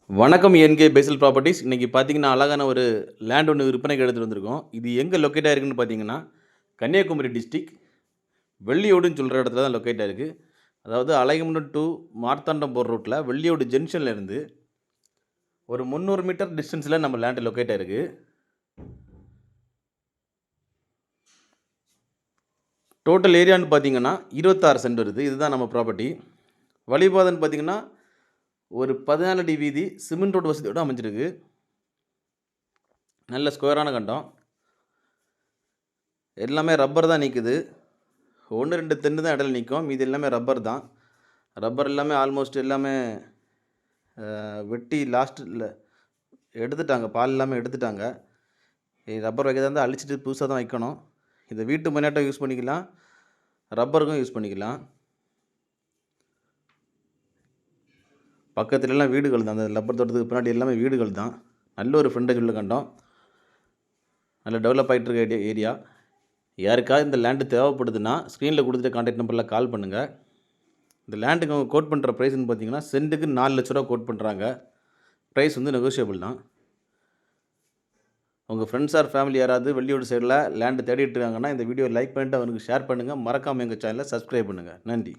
வணக்கம் என்கே Basel properties. இன்றைக்கி பார்த்தீங்கன்னா, அழகான ஒரு லேண்ட் ஒன்று விற்பனைக்கு எடுத்துகிட்டு வந்திருக்கோம். இது எங்கே லொக்கேட் ஆகிருக்குன்னு பார்த்தீங்கன்னா, கன்னியாகுமரி டிஸ்ட்ரிக் வெள்ளியோடுன்னு சொல்கிற இடத்துல தான் லொக்கேட் ஆகிருக்கு. அதாவது அலையமனூர் டு மார்த்தாண்டம் போகிற ரூட்டில் வெள்ளியோடு ஜங்ஷன்லேருந்து ஒரு 300 மீட்டர் டிஸ்டன்ஸில் நம்ம லேண்டு லொக்கேட் ஆகிருக்கு. டோட்டல் ஏரியான்னு பார்த்தீங்கன்னா 26 சென்ட் வருது. இதுதான் நம்ம ப்ராப்பர்ட்டி. வழிபாதைன்னு பார்த்தீங்கன்னா ஒரு 14 அடி வீதி சிமெண்ட் ரோடு வசதியோடு அமைஞ்சிருக்கு. நல்ல ஸ்கொயரான கண்டம். எல்லாமே ரப்பர் தான் நிற்குது. 1, 2 தென்னை தான் இடையில நிற்கும். மீதி எல்லாமே ரப்பர் தான். ரப்பர் எல்லாமே ஆல்மோஸ்ட் எல்லாமே வெட்டி லாஸ்ட்டில் எடுத்துட்டாங்க. பால் எல்லாமே எடுத்துட்டாங்க. ரப்பர் வைக்கிறதா இருந்தால் அழிச்சிட்டு புதுசாக தான் வைக்கணும். இதை வீட்டு முன்னாட்டம் யூஸ் பண்ணிக்கலாம், ரப்பருக்கும் யூஸ் பண்ணிக்கலாம். பக்கத்துலலாம் வீடுகள் தான். அந்த ரப்பர் தோட்டத்துக்கு பின்னாடி எல்லாமே வீடுகள் தான். நல்ல ஒரு ஃப்ரண்டேஜ் உள்ள கண்டம். நல்ல டெவலப் ஆகிட்டு இருக்க ஏரியா. யாருக்காவது இந்த லேண்டு தேவைப்படுதுன்னா ஸ்க்ரீனில் கொடுத்துட்டு கான்டாக்ட் நம்பரில் கால் பண்ணுங்கள். இந்த லேண்டுக்கு அவங்க கோட் பண்ணுற ப்ரைஸ்ன்னு பார்த்தீங்கன்னா சென்ட்டுக்கு 4 லட்ச ரூபா கோட் பண்ணுறாங்க. ப்ரைஸ் வந்து நெகோஷியபிள் தான். உங்கள் ஃப்ரெண்ட்ஸ் ஆர் ஃபேமிலி யாராவது வெள்ளியோடு சைடில் லேண்டு தேடிட்டு இருக்காங்கன்னா இந்த வீடியோ லைக் பண்ணிவிட்டு அவனுக்கு ஷேர் பண்ணுங்கள். மறக்காமல் எங்கள் சேனலை சப்ஸ்கிரைப் பண்ணுங்கள். நன்றி.